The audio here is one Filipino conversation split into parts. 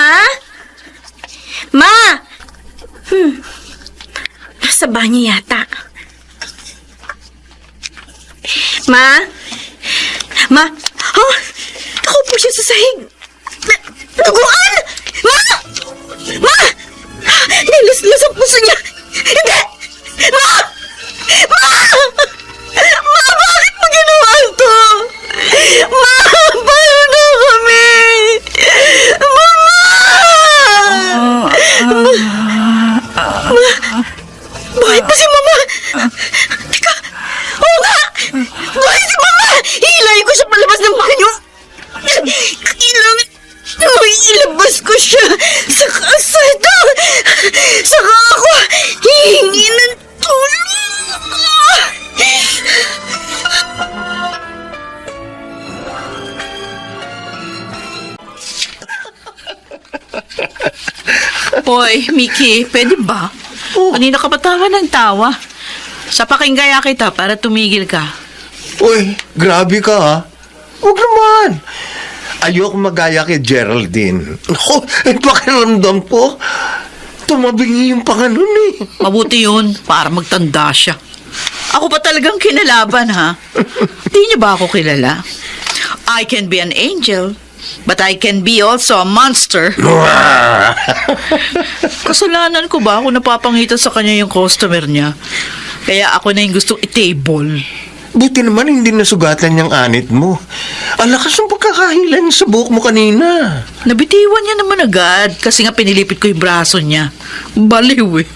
Ma? Ma! Nasa banyo yata. Ma? Ma? Oh! Nakaupo siya sa sahig. Duguan! Ma! Ma! Nilas-las ang puso niya. Hindi! Ma! Ma! Ma, bakit mo ginawa ito? Ma, paano na kami? Mama! Bakit ba si Mama? Teka, oo nga! Bakit si Mama? Hilayin ko siya palabas ng banyo. Kailangan ilabas ko siya sa kalsada. Saka ako hihingi ng tulong. Hoy, Mickey, pwede ba? Kanina ka pa tawa ng tawa. Sa pakinggan kita para tumigil ka. Uy, grabe ka ha. Huwag naman. Ayoko magaya kay Geraldine. Ako, pakiramdam ko, tumabingi yung panganon eh. Mabuti yun, para magtanda siya. Ako pa talagang kinalaban, ha? Di niyo ba ako kilala? I can be an angel, but I can be also a monster. Kasalanan ko ba ako napapangitan sa kanya yung customer niya? Kaya ako na yung gustong i-table. Buti naman hindi nasugatan yung anit mo. Ang lakas ng pagkakahilan sa buhok mo kanina. Nabitiwan niya naman agad kasi nga pinilipit ko yung braso niya. Baliw eh.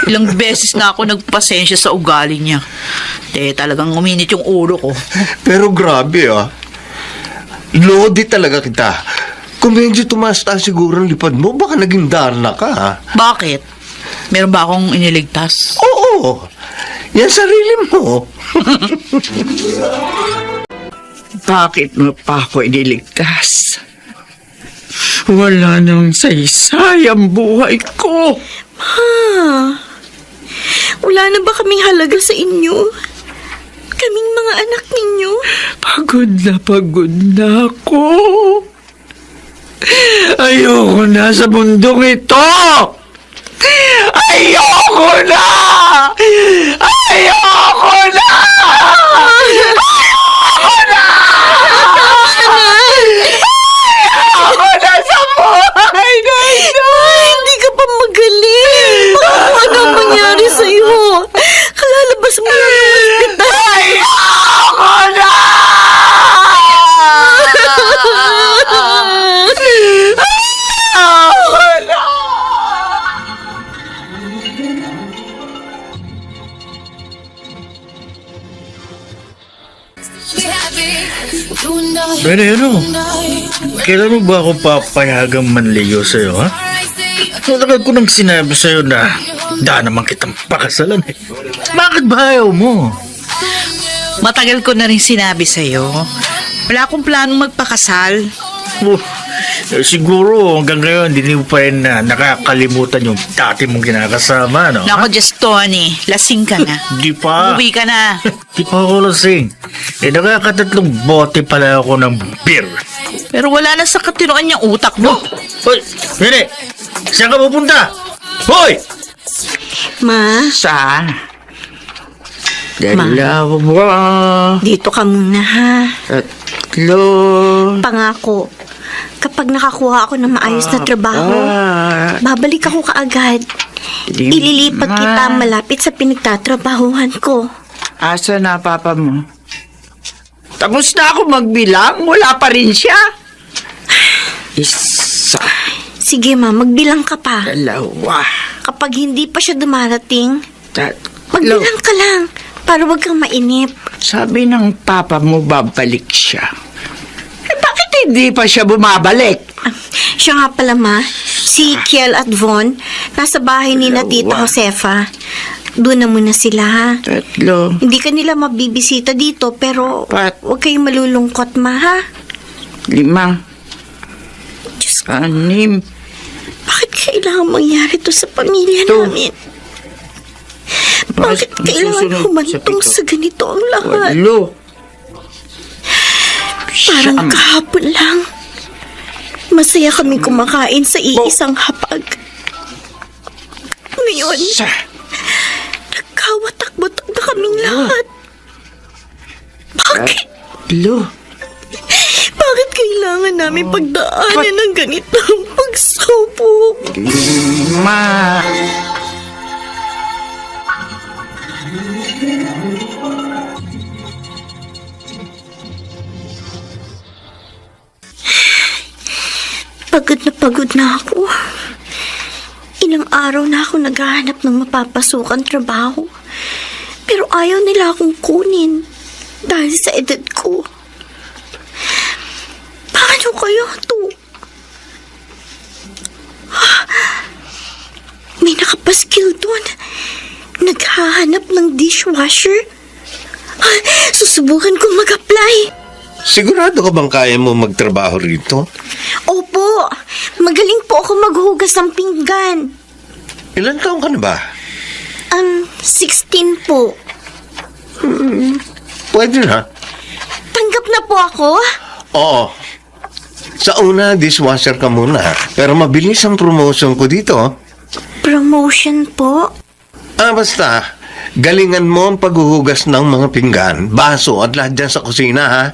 Ilang beses na ako nagpasensya sa ugali niya. Talagang uminit yung ulo ko. Pero grabe ah. Lodi talaga kita. Kung medyo tumaas-taas siguro ang lipad mo, baka naging darna ka ha. Bakit? Meron ba akong iniligtas? Oo. Yan sarili mo. Bakit mo pa ako iniligtas? Wala nang saysay ang buhay ko. Ma, wala na ba kaming halaga sa inyo? Kaming mga anak ninyo? Pagod na ako. Ayoko na sa mundong ito. Ayoko na! Ayoko na! Ayoko na! Ayoko na sa buhay na ito! Hindi ka pa magaling. Ano ang mangyari sa'yo? Kalalabas mo lang ng hospital. Ayoko na! Pero ano, kailan mo ba ako papayagang manligaw sa'yo, ha? Talaga ko nang sinabi sa'yo na daan naman kitang pakasalan eh. Bakit ba ayaw mo? Matagal ko na rin sinabi sa'yo. Wala akong planong magpakasal. Siguro hanggang ngayon hindi mo pa rin nakakalimutan yung dati mong kinakasama, no? Nako, just Tony. Lasing ka na. Di pa. Uwi ka na. Di pa ako lasing. Nakakatatlong bote pala ako ng beer. Pero wala na sa katinuan niyang utak mo. Hoy, Nene! Saan ka pupunta? Hoy! Ma, Saan? Dalawa. dito ka muna ha. Tatlo. Pangako, kapag nakakuha ako ng maayos na trabaho, babalik ako kaagad. Ililipat kita malapit sa pinagtatrabahuhan ko. Asa na papa mo? Tapos na ako magbilang, wala pa rin siya. Isa, Sige ma, magbilang ka pa. dalawa, Kapag hindi pa siya dumarating, tatlo. magbilang ka lang para wag kang mainip. Sabi ng papa mo babalik siya. Bakit hindi pa siya bumabalik? Siya nga pala ma, si Kiel at Von, nasa bahay ni na Tita Dalawa. Josefa. Doon na muna sila ha. Tatlo, Hindi ka nila mabibisita dito pero Pat. huwag kayong malulungkot ma ha. 5, Diyos ko, 6, bakit kailangan mangyari to sa pamilya Ito. namin? Bakit kailangan susunod humantong sa sa ganito ang lahat? 8. Parang kahapon lang. Masaya kaming kumakain sa iisang hapag. Ngayon, nagkawatak-watak na kaming lahat. Bakit? Lo, Bakit kailangan namin pagdaanan ng ganitong pagsubok? Ma... Pagod na ako. Ilang araw na ako naghahanap ng mapapasukan trabaho. Pero ayaw nila akong kunin dahil sa edad ko. Paano kaya to? May nakapaskil doon. Naghahanap ng dishwasher. Susubukan kong mag-apply. sigurado ka bang kaya mo magtrabaho rito? Opo, magaling po ako maghugas ng pinggan. Ilan taon ka na ba? 16 po. Pwede na. Tanggap na po ako? Oo. Sa una, dishwasher ka muna. Pero mabilis ang promotion ko dito. Promotion po? Basta, galingan mo ang paghuhugas ng mga pinggan, baso at lahat dyan sa kusina, ha?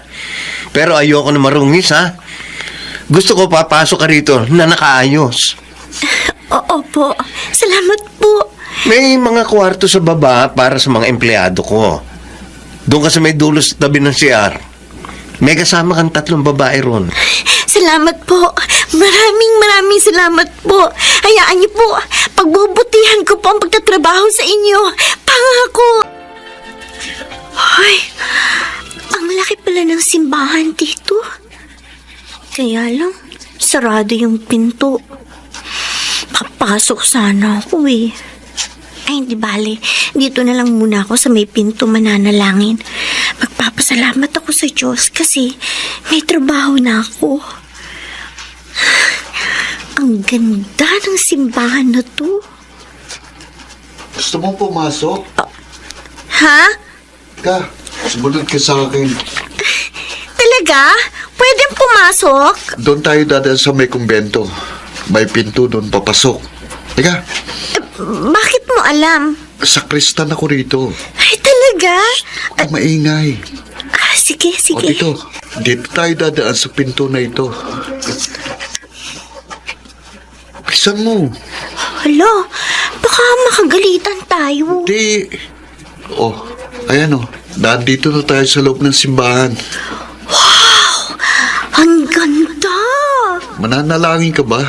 Pero ayoko na marungis, ha? Gusto ko papasok ka rito na nakaayos. Oo po. Salamat po. May mga kwarto sa baba para sa mga empleyado ko. Doon ka sa may dulo sa tabi ng CR. May kasama kang 3 babae ron. Salamat po. Maraming salamat po. Hayaan niyo po. Pagbubutihan ko po ang pagtatrabaho sa inyo. Pangako. Ay, ang laki pala ng simbahan dito. Kaya lang, sarado yung pinto. Papasok sana ako eh. Ay, hindi bale. Dito na lang muna ako sa may pinto mananalangin. Magpapasalamat ako sa Diyos kasi may trabaho na ako. Ang ganda ng simbahan na to. Gusto mo pumasok? Ha? Ka, sumunod ka sa akin. Talaga? Pwedeng pumasok? Doon tayo dadaan sa may kumbento. May pinto doon papasok. Teka, Bakit mo alam? sakristan ako rito. Ay, talaga? Ang maingay. Sige. O dito tayo dadaan sa pinto na ito. Pisan mo. Hala, baka makagalitan tayo. Di. Ayan Nandito na tayo sa loob ng simbahan. Ang ganda. Mananalangin ka ba?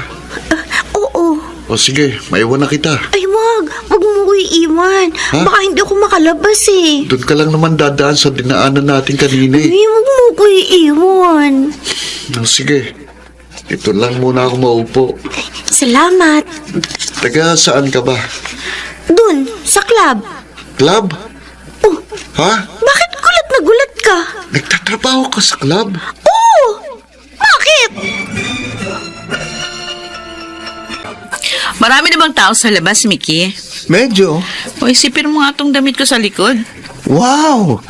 Oo. O sige, maiwan na kita. Ay, wag mo ko iiwan. Ha? Baka hindi ako makalabas eh. Doon ka lang naman dadaan sa dinaanan natin kanina eh. Ay, wag mo ko iiwan. O sige, ito lang muna ako maupo. Salamat. Taga saan ka ba? Dun, sa club. Club? Oh, Ha? bakit gulat na gulat ka? Nagtatrabaho ka sa club? Oo! Bakit? Marami na bang tao sa labas, Mickey? Medyo. O isipin mo nga tong damit ko sa likod. Wow!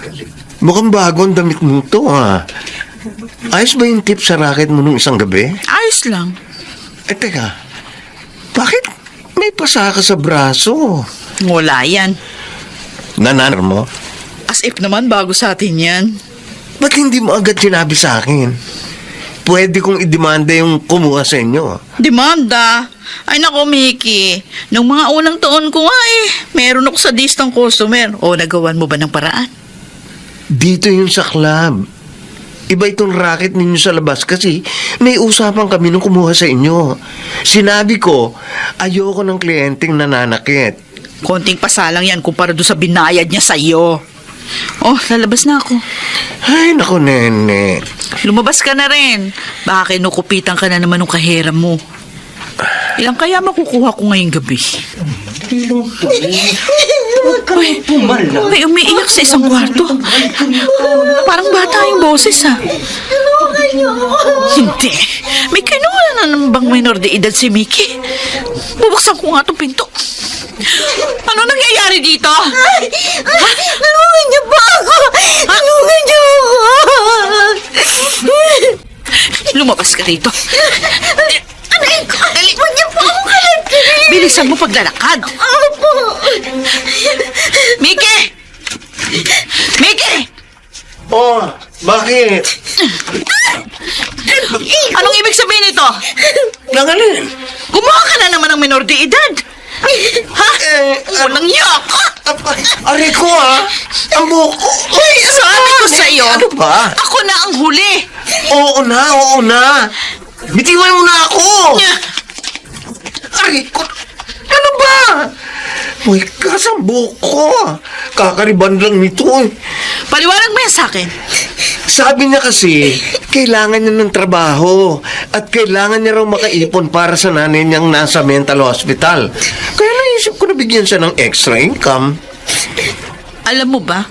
Mukhang bago ang damit mo to, ha? Ayos ba yung tip sa racket mo nung isang gabi? Ayos lang. Teka. Bakit may pasa ka sa braso? Wala yan. Nanar mo? As if naman bago sa atin yan. Ba't hindi mo agad sinabi sa akin? Pwede kong idemanda yung kumuha sa inyo. Demanda? Ay nako, Mickey. Nung mga unang taon ko nga meron ako sa distang customer. O nagawan mo ba ng paraan? Dito yun sa club. Iba itong racket ninyo sa labas kasi may usapan kami nung kumuha sa inyo. Sinabi ko, ayoko ng kliyenteng nananakit. Konting pasalang yan kumpara doon sa binayad niya sa iyo. Oh, lalabas na ako. Ay, naku, nene. Lumabas ka na rin. Baka kinukupitan ka na naman ng kahera mo. Ilang kaya makukuha ko ngayong gabi? May umiiyak sa isang kwarto. Parang bata yung boses, ha? Hindi. May kinuha na naman bang minor de edad si Mickey? Bubuksan ko nga itong pinto. Ano nangyayari dito? Tulungan niyo ba ako? Tulungan niyo ako! Lumabas ka dito. bilisan mo paglalakad. Opo. Mickey! Mickey! Oh, bakit? Anong ibig sabihin nito? Nangalin? Gumawa ka na naman ng minor de edad. Ha? Walang yak! Aray ko ang buko. Uy, sabi ko sa'yo, Ano ba? ako na ang huli. Oo na. Bitiwan mo na ako. Aray ko. Ano ba? Uy, kasang buko. Kakariban lang nito eh. Paliwanag mo yan sa akin. Sabi niya kasi, kailangan niya ng trabaho at kailangan niya raw makaipon para sa nanay niyang nasa mental hospital. Kaya naisip ko na bigyan siya ng extra income. Alam mo ba,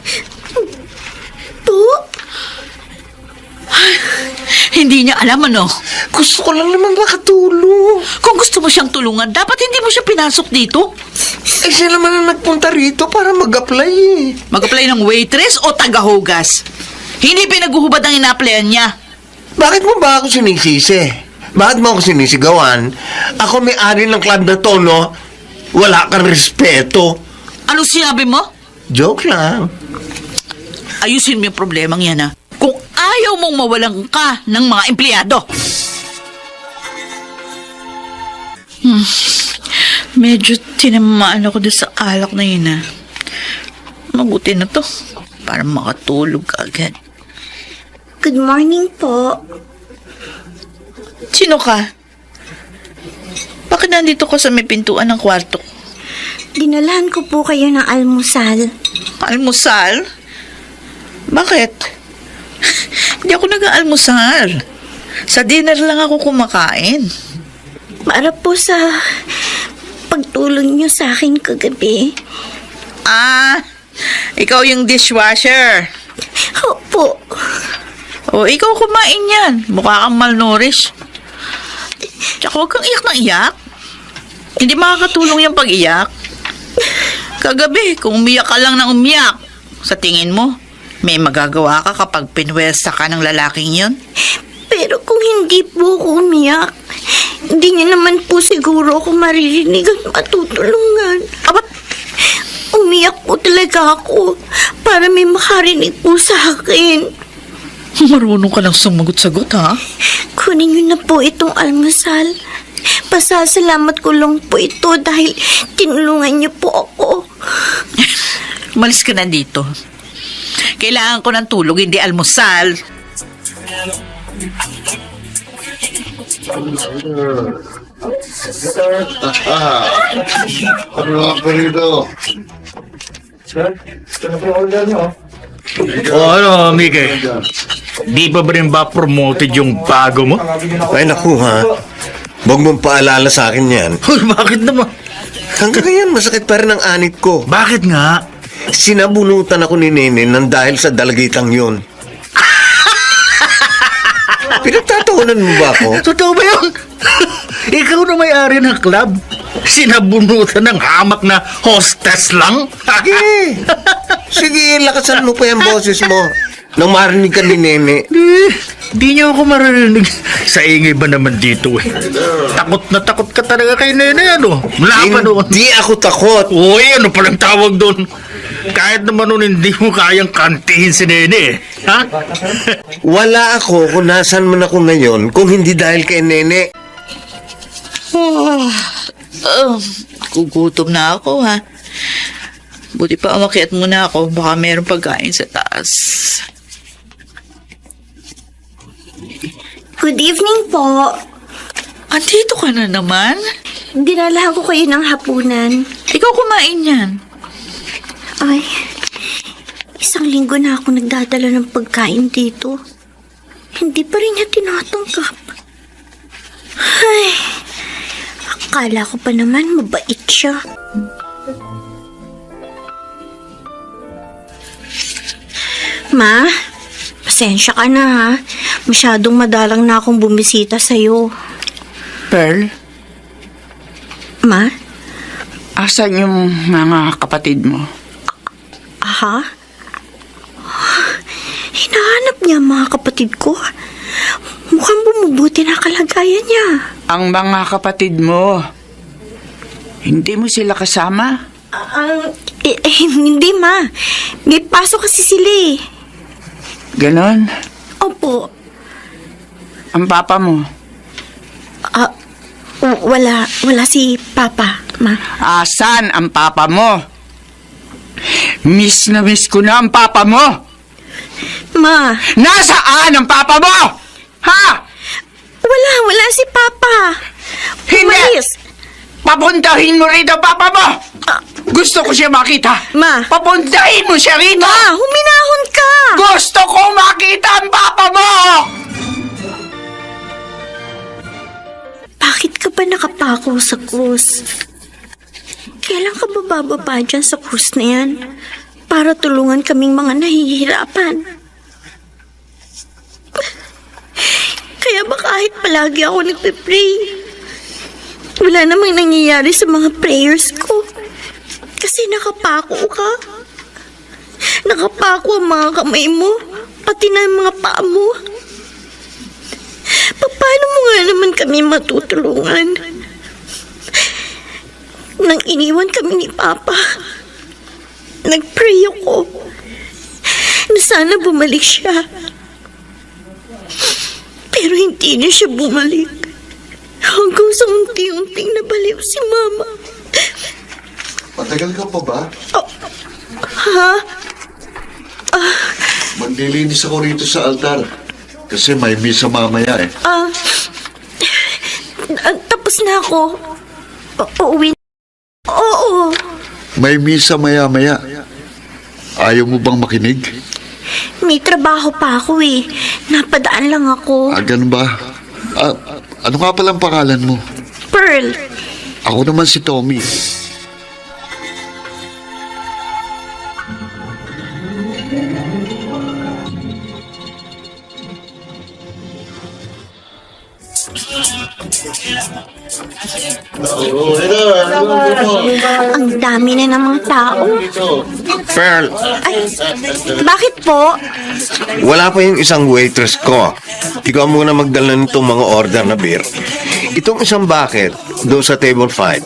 Po? hindi niya alam ano. Gusto ko lang naman makatulong. Kung gusto mo siyang tulungan, dapat hindi mo siya pinasok dito. Eh, siya naman ang nagpunta rito para mag-apply eh. Mag-apply ng waitress o tagahugas. Hindi pinaguhubad ang ina-applyan niya. Bakit mo ba ako sinisisi? Bakit mo ako sinisigawan? Ako may-ari ng club na to, no? Wala kang respeto. Anong sinabi mo? Joke lang. Ayusin mo yung problemang yan, ha? Kung ayaw mong mawalan ka ng mga empleyado. Medyo tinamaan ako doon sa alak na yun, ha? Mabuti na to. Para makatulog ka agad. Good morning po. Sino ka? Bakit nandito ka sa may pintuan ng kwarto? Dinalahan ko po kayo ng almusal. Almusal? Bakit? Hindi ako nag-aalmusal. Sa dinner lang ako kumakain. Para po sa pagtulong niyo sa akin kagabi. Ah, ikaw yung dishwasher. Opo. O, ikaw kumain yan. Mukha kang malnourished. Tsaka huwag kang iyak ng iyak. Hindi makakatulong yung pag-iyak. Kagabi, kung umiyak ka lang ng umiyak, sa tingin mo, may magagawa ka kapag pinwesta ka ng lalaking yun? Pero kung hindi po ako umiyak, hindi niya naman po siguro ako maririnig at matutulungan. Abat, Umiyak po talaga ako para may makarinig po sa akin. marunong ka lang sumagot-sagot, ha? Kunin niyo na po itong almusal. Pasasalamat ko lang po ito dahil tinulungan niyo po ako. Umalis ka na dito. Kailangan ko ng tulog, hindi almusal. Ano ako rito? O ano, Mickey? Di pa ba rin ba promoted yung bago mo? Ay, naku ha. Huwag mong paalala sa akin yan. Uy, bakit naman? Hanggang ngayon, masakit pa rin ang anit ko. Bakit nga? Sinabunutan ako ni Nene nang dahil sa dalagitang yun. Pinagtatawanan mo ba ako? Totoo ba yun? Ikaw na may-ari ng club? Sinabunutan ng hamak na hostess lang? Sige! Sige, lakasan mo pa yung boses mo. Nang marinig ka ni Nene. Di niyo ako maririnig. Sa ingay ba naman dito eh? Takot na takot ka talaga kay Nene, ano? Mula pa noon. Hindi ako takot. Uy, ano palang tawag doon? Kahit naman noon hindi mo kayang kantihin si Nene eh. Ha? Wala ako kung nasan man ako ngayon kung hindi dahil kay Nene. Gugutom na ako, ha? Buti pa umakyat muna ako. Baka mayroong pagkain sa taas. Good evening po. Andito ka na naman? Dinalahan ko kayo ng hapunan. Ikaw kumain yan. Ay, 1 linggo na ako nagdadala ng pagkain dito. Hindi pa rin niya tinatanggap. Ay, akala ko pa naman mabait siya. Ma, pasensya ka na ha. Masyadong madalang na akong bumisita sa'yo. Pearl, Ma? asan yung mga kapatid mo? Aha? Hinahanap niya ang mga kapatid ko. Mukhang bumubuti na kalagayan niya. Ang mga kapatid mo. Hindi mo sila kasama? Hindi ma. May pasok kasi sila eh. Ganon? Opo. Ang papa mo? Wala si Papa, ma. Asan ang papa mo? Miss na miss ko na ang papa mo! Ma, Nasaan ang papa mo? Ha? wala si Papa. Hindi! Umalis. Papuntahin mo rito ang papa mo! Gusto ko siya makita! Ma. Papuntahin mo siya rito! Ma, huminahon ka. Gusto ko makita ang papa mo! Bakit ka ba nakapako sa krus? Kailan ka ba bababa dyan sa krus na yan? Para tulungan kaming mga nahihirapan. Kaya ba kahit palagi ako nagpe-pray, wala namang nangyayari sa mga prayers ko? Kasi nakapako ka. Nakapako ang mga kamay mo, pati na ang mga paa mo. Paano mo nga naman kami matutulungan? Nang iniwan kami ni Papa, nag-pray ako na sana bumalik siya. Pero hindi na siya bumalik. Hanggang sa unti-unting nabaliw si Mama. Matagal ka pa ba? Ha? Maglilinis ako rito sa altar. Kasi may misa mamaya eh. Tapos na ako. Uuwi. Oo. May misa maya-maya. Ayaw mo bang makinig? May trabaho pa ako eh. Napadaan lang ako. Ganun ba? Ano nga palang pangalan mo? Pearl. Ako naman si Tommy. Ang dami na namang tao. Pearl, Ay, bakit po? wala pa yung isang waitress ko. Ikaw muna magdala nitong mga order na beer. Itong isang bucket, doon sa table 5.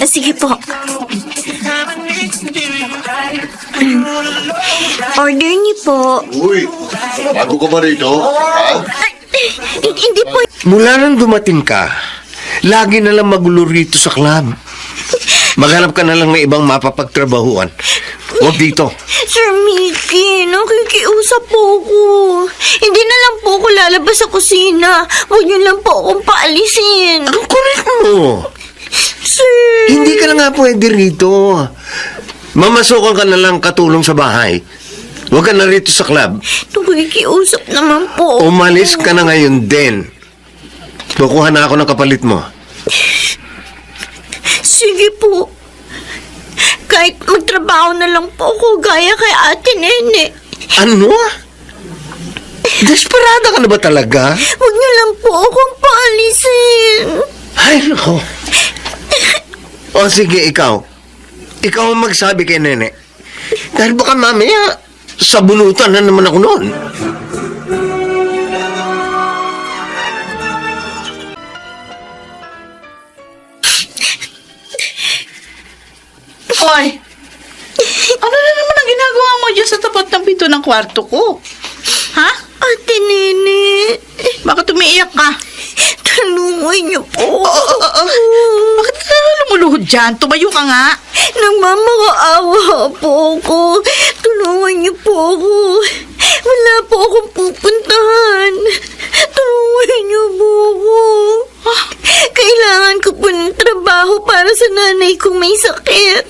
Sige po. Order niyo po. Uy, bago ka ba rito? Hindi po. Mula nang dumating ka, lagi na lang magulo rito sa club. Maghanap ka na lang ng ibang mapapagtrabahuan. Huwag dito. Sir Mickey, nakikiusap po ako. Hindi na lang po ako lalabas sa kusina. Huwag niyo lang po akong paalisin. Ang kulit mo. Sir. Hindi ka na nga pwede rito. Mamasukan ka na lang katulong sa bahay. Huwag ka na rito sa club. Nakikiusap naman po. Umalis ka na ngayon din. Kukuha na ako ng kapalit mo. Sige po. Kahit magtrabaho na lang po ako gaya kay Ate Nene. Ano? Desperada ka na ba talaga? Huwag niyo lang po akong paalisin. Ay, nako. O sige, ikaw. Ikaw ang magsabi kay Nene. Dahil baka mamaya, sabunutan na naman ako noon. Hoy! Ano na naman ang ginagawa mo dyan sa tapat ng pinto ng kwarto ko? Ha? Ate Nene. Bakit umiiyak ka? Tulungan niyo po. Bakit ka lumuluhod dyan? Tumayo ka nga. Nagmamakaawa po ako. Tulungan niyo po ako. Wala po akong pupuntahan. Tulungan niyo po ako. Kailangan ko po ng trabaho para sa nanay kong may sakit.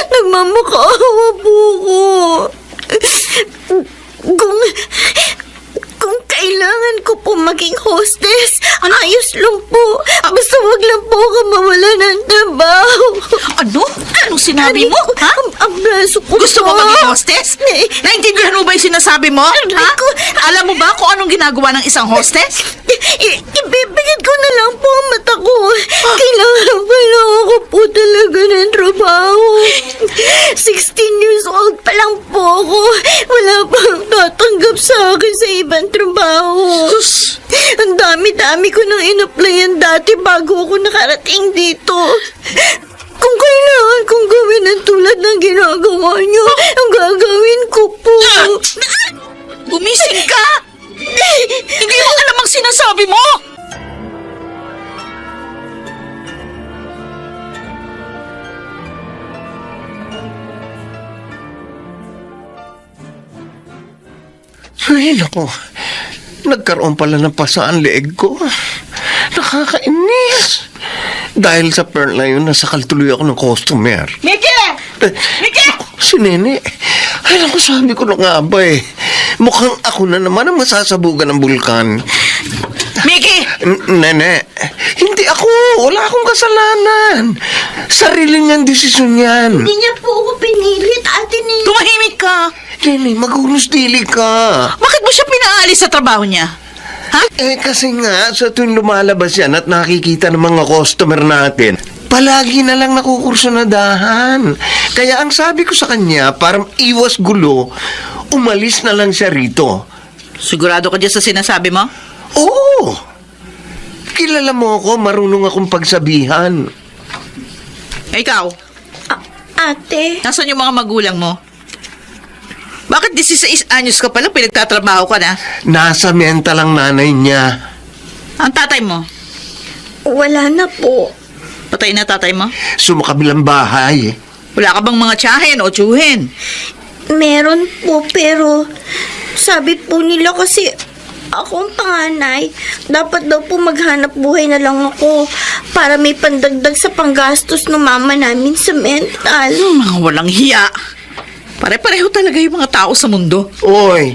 Nagmamakaawa po ako. Kung kailangan ko po maging hostess, ayos lang po. Basta wag lang po ako mawala ng trabaho. Ano? Anong sinabi mo? Ha? Ang braso ko Gusto mo po. maging hostess? Naintindihan mo ba yung sinasabi mo? Ha? Alam mo ba kung anong ginagawa ng isang hostess? Ibibigit ko na lang po ang mata ko. Kailangan pa lang ako po talaga ng trabaho. 16 years old pa lang po ako. Wala pang tatanggap sa akin sa ibang trabaho. Ang dami-dami ko nang in-applyan dati bago ako nakarating dito. Kung kailangan kong gawin ang tulad ng ginagawa niyo, ang gagawin ko po. Gumising ka! Hindi mo alam ang sinasabi mo! Ay, naku. Nagkaroon pala ng pasaan leeg ko. Nakakainis. Dahil sa pearl na yun, nasakal tuloy ako ng customer. Miki! Miki! Si Nene. Ay, naku, sabi ko na nga ba eh. Mukhang ako na naman ang masasabugan ng bulkan. Miki! Nene, hindi ako. Wala akong kasalanan. Sarili niyang desisyon yan. Hindi niya po ako pinilit, Ate Nene. Tumahimik ka! Nene, maghunos dili ka. Bakit mo siya pinaalis sa trabaho niya? Ha? Eh, kasi nga, sa tuwing lumalabas yan at nakikita ng mga customer natin, palagi na lang nakukursunadahan. Kaya ang sabi ko sa kanya, para iwas gulo, umalis na lang siya rito. Sigurado ka dyan sa sinasabi mo? Oo! Kilala mo ako, marunong akong pagsabihan. Eh, ikaw, Ate, nasaan yung mga magulang mo? Bakit 16 anyos ka pala pinagtatrabaho ka na? Nasa mental ang nanay niya. Ang tatay mo? wala na po. Patay na tatay mo? Sumakabilang bahay. Wala ka bang mga tiyahin o tiyuhin? Meron po, pero sabi po nila kasi akong panganay, dapat daw po maghanap buhay na lang ako para may pandagdag sa panggastos ng mama namin sa mental. Mga walang hiya. Pare-pareho talaga yung mga tao sa mundo. Oy,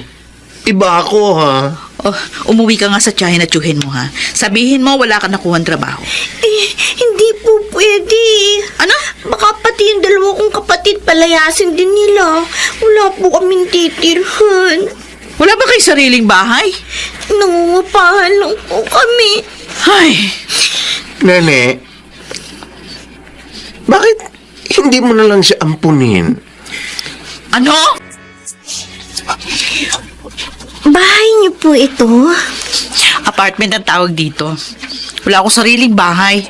iba ako ha. Oh, umuwi ka nga sa tiyahin at tiyuhin mo ha. Sabihin mo wala ka nakuhang trabaho. Eh, hindi po pwede. Ano? Baka pati yung dalawa kong kapatid palayasin din nila. Wala po kaming titirhan. Wala ba kayo sariling bahay? Nangungupahan lang po kami. Ay, Nene, bakit hindi mo na lang siya ampunin? ano? Bahay niyo po ito? Apartment ang tawag dito. Wala akong sariling bahay.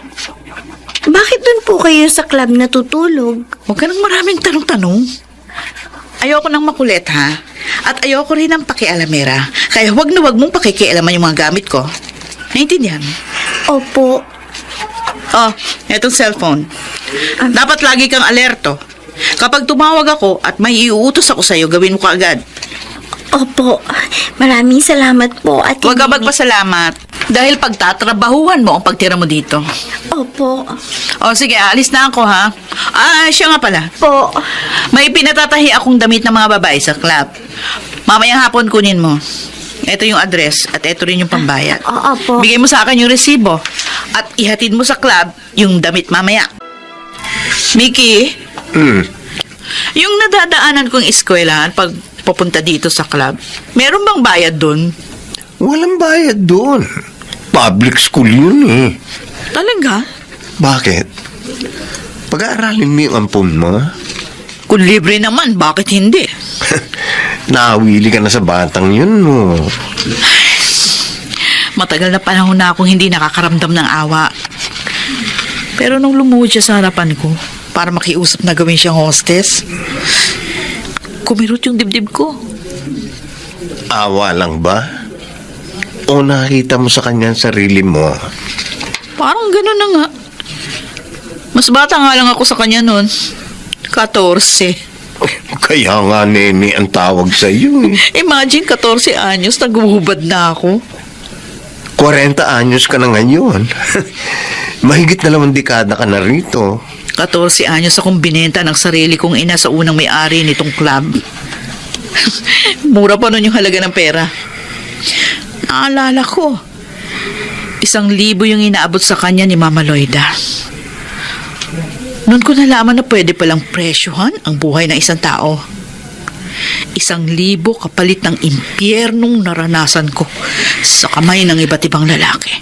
Bakit dun po kayo sa club natutulog? Huwag ka nang maraming tanong-tanong. Ayoko nang makulit, ha? At ayoko rin ng pakialamera. Kaya huwag na huwag mong pakikialaman yung mga gamit ko. Naintindihan? Opo. Oh, etong cellphone. Dapat lagi kang alerto. Kapag tumawag ako at may iuutos ako sa'yo, gawin mo kaagad. Opo. Maraming salamat po, Ate Huwag ka Nene. magpasalamat. Dahil pagtatrabahuhan mo ang pagtira mo dito. Opo. O sige, alis na ako, ha? Siya nga pala. Po. May pinatatahi akong damit ng mga babae sa club. Mamayang hapon kunin mo. Ito yung address at ito rin yung pambayad. Opo. Bigay mo sa akin yung resibo at ihatid mo sa club yung damit mamaya. Mickey, yung nadadaanan kong eskwelahan pag papunta dito sa club, meron bang bayad dun? Walang bayad doon. Public school yun eh. Talaga? Bakit? Pag-aaralin mo yung ampun mo? Kung libre naman, bakit hindi? Nawili ka na sa batang yun mo. Matagal na panahon na akong hindi nakakaramdam ng awa. Pero nung lumuhod siya sa harapan ko, para makiusap na gawin siyang hostess, kumirot yung dibdib ko. Awa lang ba? O nakita mo sa kanya ang sarili mo? Parang gano'n na nga. Mas bata nga lang ako sa kanya noon. 14. Kaya nga, Nene, ang tawag sa iyo eh. Imagine, 14 anyos, naguhubad na ako. 40 anyos ka na ngayon. Mahigit na 2 dekada ka na rito. 14 anyos akong binenta ng sarili kong ina sa unang may-ari nitong club. Mura pa nun yung halaga ng pera. Naalala ko, 1,000 yung inaabot sa kanya ni Mama Loida. Noon ko nalaman na pwede palang presyohan ang buhay ng isang tao. 1,000 kapalit ng impyernong naranasan ko sa kamay ng iba't ibang lalaki.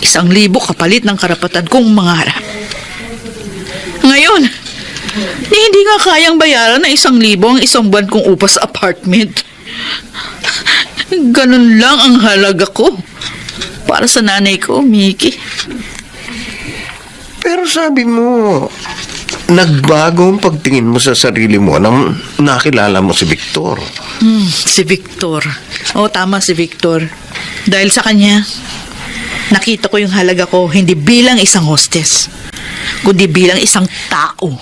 1,000 kapalit ng karapatan kong mangarap. Ngayon, hindi nga kayang bayaran ng 1,000 ang isang buwan kong upa sa apartment. Ganun lang ang halaga ko. para sa nanay ko, Mickey. Pero sabi mo, nagbago ang pagtingin mo sa sarili mo nang nakilala mo si Victor. Si Victor. Oo, tama si Victor. Dahil sa kanya, nakita ko yung halaga ko hindi bilang isang hostess, kundi bilang isang tao.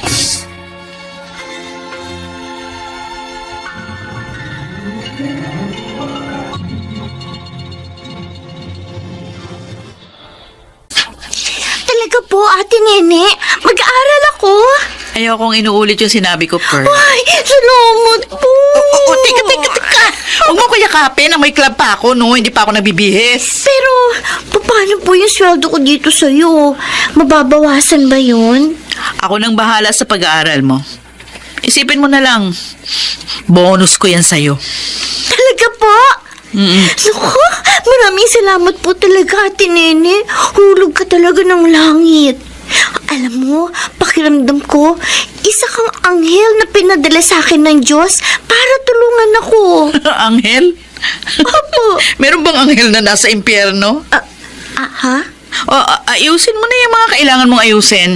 Talaga po, Ate Nene. Mag-aaral ako. Ayokong inuulit yung sinabi ko, Pearl. Ay, salamat po. Teka. Huwag mo ko yakapin na may club pa ako, no? Hindi pa ako nabibihis. Pero, paano po yung sweldo ko dito sa'yo? Mababawasan ba yun? Ako nang bahala sa pag-aaral mo. Isipin mo na lang, bonus ko yan sa'yo. Talaga po? Naku, maraming salamat po talaga, Ate Nene. Hulog ka talaga ng langit. Alam mo, pakiramdam ko, isa kang anghel na pinadala sa akin ng Diyos para tulungan ako. Anghel? Opo. Meron bang anghel na nasa impyerno? Ha? O, ayusin mo na yung mga kailangan mong ayusin.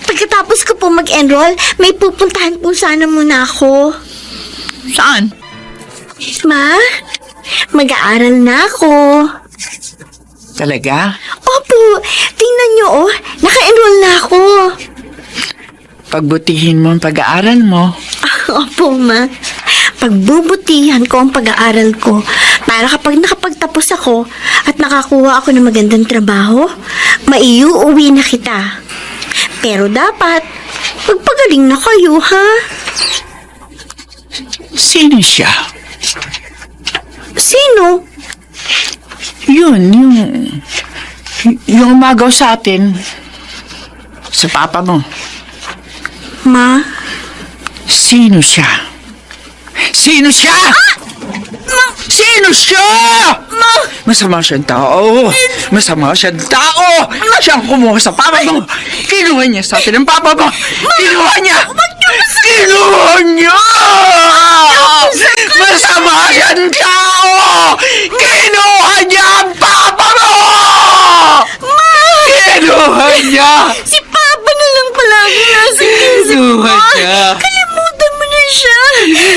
Pagkatapos ko po mag-enroll, may pupuntahan po sana muna ako. Saan? Ma, mag-aaral na ako. Talaga? Opo, tingnan niyo naka-enroll na ako. Pagbutihin mo ang pag-aaral mo. Opo, Ma. Pagbubutihan ko ang pag-aaral ko para kapag nakapagtapos ako at nakakuha ako ng magandang trabaho, maiuuwi na kita. Pero dapat, magpagaling na kayo, ha? Sino siya? Sino? Yung umagaw sa atin. Sa papa mo. Ma? Sino siya? Sino siya? Sino siya? Masama siyang tao. Masama siyang tao. Siya ang kumuha sa papa mo. Kinuha niya sa atin ang papa mo. Kinuha niya. Kinuha niya. Masama siyang tao. Kinuha niya ang papa mo. Kinuha niya. Si Papa na lang palagi nasa isip Kinuha ko. niya. Kalimutan mo na siya.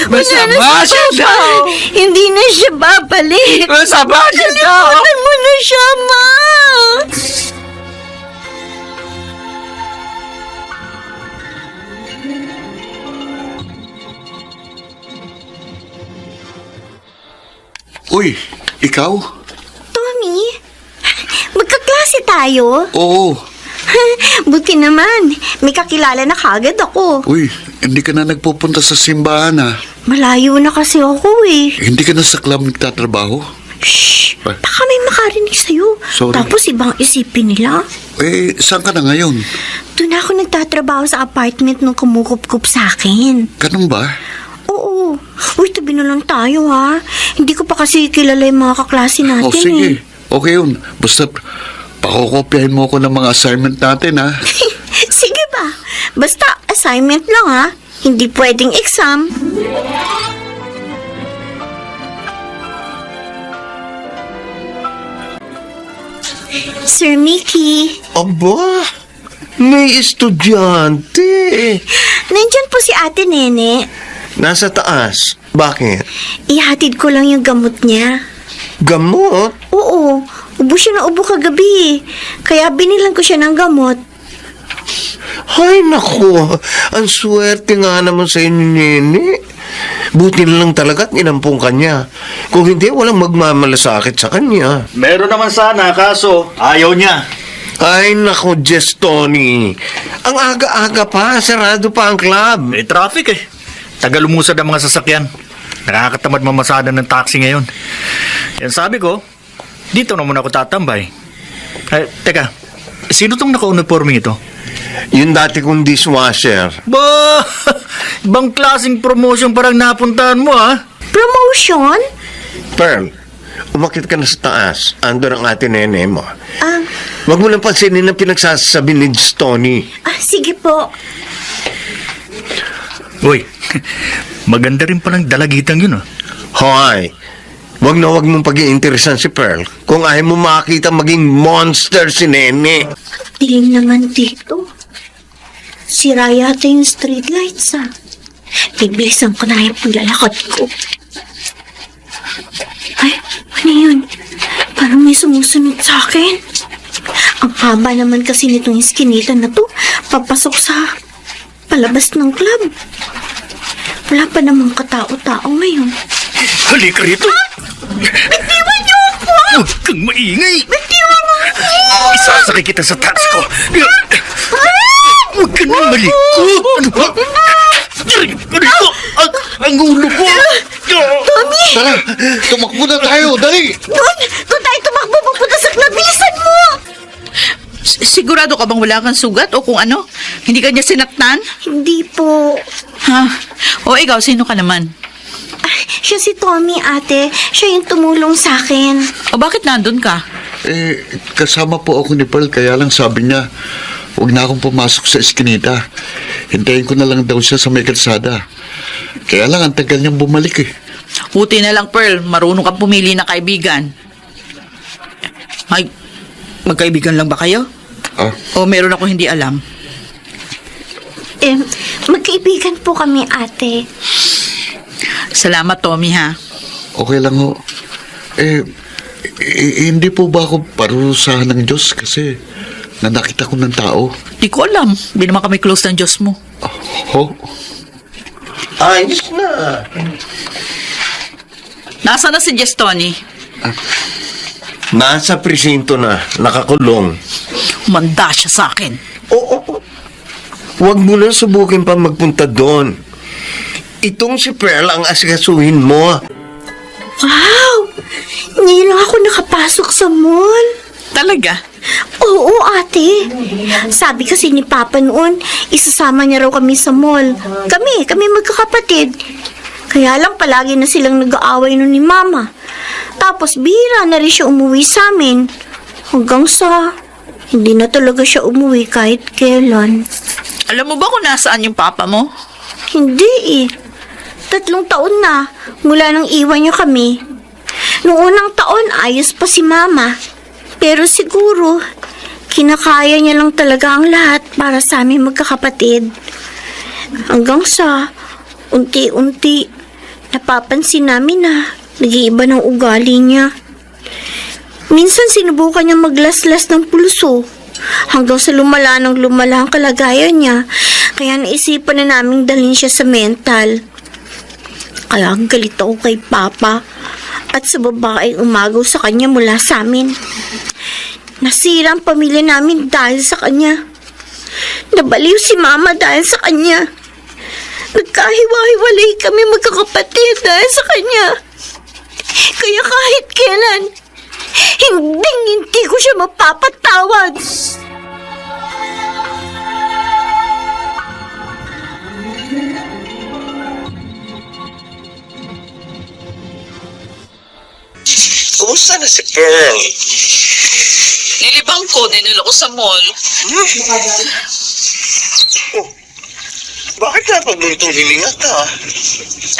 Wala Masama na si siya Papa. daw. Hindi na siya babalik. Masama siya tao. Kalimutan mo na siya, Ma. Uy, ikaw? Tommy, magkaklase tayo. Oo. Buti naman, may kakilala na kagad ako. Uy, hindi ka na nagpupunta sa simbahan ah. Malayo na kasi ako eh. Hindi ka na sa club nagtatrabaho? Shh, Ay. baka may makarinig sa'yo. Sorry. Tapos ibang isipin nila. Eh, saan ka na ngayon? Doon ako nagtatrabaho sa apartment nung kumukup-kup sa akin. Ganun ba? Oo. Uy, tabi na lang tayo ha. Hindi ko pa kasi kilala yung mga kaklase natin O sige, eh. okay yun. Basta pakokopyahin mo ako ng mga assignment natin ha. Sige ba? Basta assignment lang ha. Hindi pwedeng exam. Sir Mickey, Aba, may estudyante. nandyan po si Ate Nene. Nasa taas. Bakit? Ihatid ko lang yung gamot niya. Gamot? Oo, ubo siya na ubo kagabi. Kaya binilan ko siya ng gamot. Ay, naku. Ang swerte nga naman sa inyo, Nene. Buti na lang talaga at inampong kanya. Kung hindi, walang magmamalasakit sa kanya. Meron naman sana, kaso ayaw niya. Ay, naku, Jess Tony. Ang aga-aga pa, sarado pa ang club. May traffic eh. Tagal lumusad ang mga sasakyan. Nakakatamad mamasada ng taxi ngayon. Yan sabi ko, dito naman ako tatambay. Ay, teka, sino tong naka-uniforme ito? Yung dati kong dishwasher. Ba, ibang klaseng promotion parang napuntahan mo ha? Promotion? Pearl, umakit ka na sa taas. Ando ang ate nene mo. Ah, Huwag mo lang pansinin ang pinagsasabi ni Jess Tony. sige po. Uy, maganda rin palang dalagitang yun ah. Hoy, Wag na wag mong pag-iinteresan si Pearl kung ayaw mo makita maging monster si Nene. Dilim naman dito. Sira yata yung street lights, ah. Bibilisan ko na yung paglalakad ko. Ay, ano yun? Parang may sumusunod sa akin. Ang haba naman kasi nitong iskinita na to. Papasok sa palabas ng club. Wala pa namang katao-tao ngayon. Halika rito! Bitiwan niyo ako! Huwag kang maingay! Bitiwan mo ako! Isasakay kita sa taxi ko! Huwag ka nang malikot! Ano ba? Rito! Ang ulo ko! Tommy! Tara, tumakbo na tayo, dali! Doon tayo tumakbo papunta sa club. Bilisan mo! Sigurado ka bang wala kang sugat o kung ano? Hindi ka niya sinaktan? Hindi po. Ha? O ikaw, sino ka naman? Siya si Tommy, ate. Siya yung tumulong sa akin. O bakit nandun ka? Kasama po ako ni Pearl, kaya lang sabi niya, huwag na akong pumasok sa eskinita. Hintayin ko na lang daw siya sa may kalsada. Kaya lang, ang tagal niyang bumalik eh. Buti na lang, Pearl. Marunong kang pumili ng kaibigan. Ay, magkaibigan lang ba kayo? Ah, O meron ako hindi alam? Magkaibigan po kami, ate. Salamat, Tommy, ha? okay lang ho. Hindi po ba ako parurusahan ng Diyos kasi nanakita ko ng tao? Di ko alam. Di naman kami close ng Diyos mo. Ho? Ayos na. Nasaan na si Jess, Tony? Nasa presinto na, nakakulong. Manda siya sa akin. Oo. Huwag mo na subukin pa magpunta doon. Itong si Pearl ang asikasuhin mo. Wow! Ngayon lang ako nakapasok sa mall. Talaga? Oo, ate. Sabi kasi ni Papa noon, isasama niya raw kami sa mall. Kami magkakapatid. Kaya lang palagi na silang nag-aaway nun ni Mama. Tapos bihira na rin siya umuwi sa amin. Hanggang sa hindi na talaga siya umuwi kahit kailan. Alam mo ba kung nasaan yung papa mo? Hindi eh. 3 taon na mula nang iwan niya kami. Noong unang taon, ayos pa si Mama. Pero siguro, kinakaya niya lang talaga ang lahat para sa aming magkakapatid. Hanggang sa, unti-unti, napapansin namin na nag-iiba ng ugali niya. Minsan sinubukan niya maglaslas ng pulso hanggang sa lumala ang kalagayan niya. Kaya naisipan na naming dalhin siya sa mental. Kaya galit ako kay Papa at sa babaeng umagaw sa kanya mula sa amin. Nasira ang pamilya namin dahil sa kanya. Nabaliw si Mama dahil sa kanya. Nagkahiwa-hiwalay kami magkakapatid dahil sa kanya. Kaya kahit kailan, hindi ko siya mapapatawad. Kumusta na si Pearl? Nilibang ko, dinala ko sa mall. Oh, bakit napabuntong hininga ka?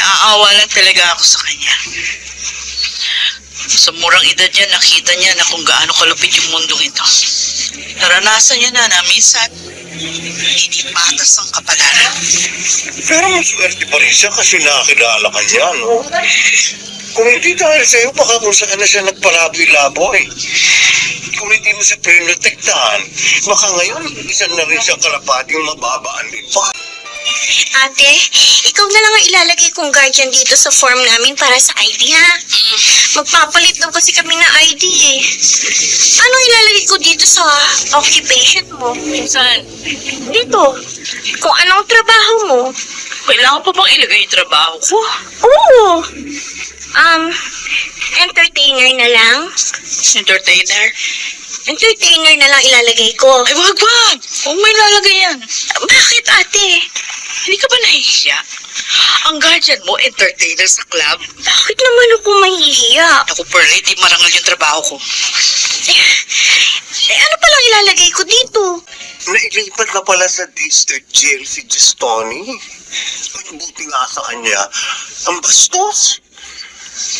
Naaawa lang talaga ako sa kanya. Sa murang edad niya, nakita niya na kung gaano kalupit yung mundong ito. Naranasan niya na minsan, hindi patas ang kapalaran. Pero maswerte pa rin siya kasi nakakilala ka niya, no? Kung hindi dahil sa'yo, baka kung saan na siya nagpalaboy-laboy. Kung hindi mo siya prinotektahan, baka ngayon, isa na rin siyang kalapating mababaan din pa. Ate, ikaw na lang ang ilalagay kong guardian dito sa form namin para sa ID, ha? Magpapalit daw kasi kami ng ID, eh. Anong ilalagay ko dito sa occupation mo? Saan? Dito. Kung anong trabaho mo. Kailangan pa bang ilagay yung trabaho ko? Oo. Entertainer na lang. Entertainer? Entertainer na lang ilalagay ko. Ay, wag. Huwag may lalagay yan. Bakit, ate? Hindi ka ba nahihiya? Ang guardian mo, entertainer sa club. Bakit naman ako mahihiya? Ako, Pearl, hindi marangal yung trabaho ko. Ano palang ilalagay ko dito? Nailipat na pala sa district jail si Gistoni. Buti nga sa kanya, ang bastos.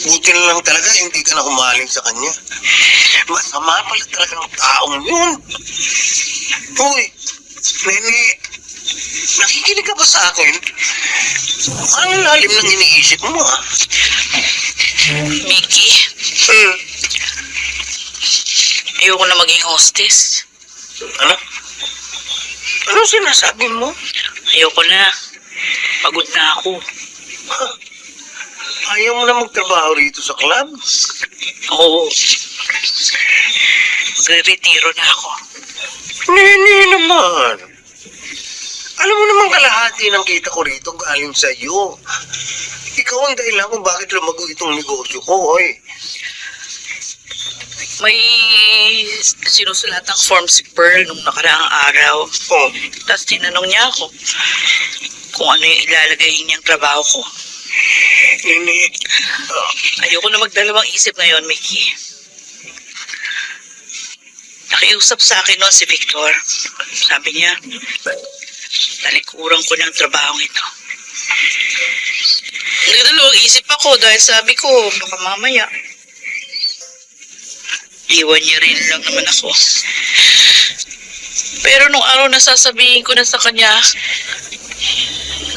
Buti na lang talaga, hindi ka na humaling sa kanya. Masama pala talaga ng taong yun. Hoy, Nene, nakikinig ka ba sa akin? Ang lalim ng iniisip mo, ha? Mickey, ayoko na maging hostess. Ano? Ano sinasabi mo? Ayoko na. Pagod na ako. Ayaw mo na magtrabaho rito sa club? Oo. Magre-retiro na ako. Nene naman. Alam mo naman kalahati ng kita ko rito galing sa iyo. Ikaw ang dahilan kung bakit lumago itong negosyo ko, oy. May sinusulatang form si Pearl nung nakaraang araw. Oh, Tapos tinanong niya ako kung ano yung ilalagay niyang trabaho ko. Nene, Ayoko na magdalawang isip ngayon, Mickey. Nakiusap sa akin noon si Victor. Sabi niya, talikuran ko ng trabaho ito. Nagdalawang isip ako dahil sabi ko, baka mamaya. Iwan niya rin lang naman ako. Pero nung araw na sasabihin ko na sa kanya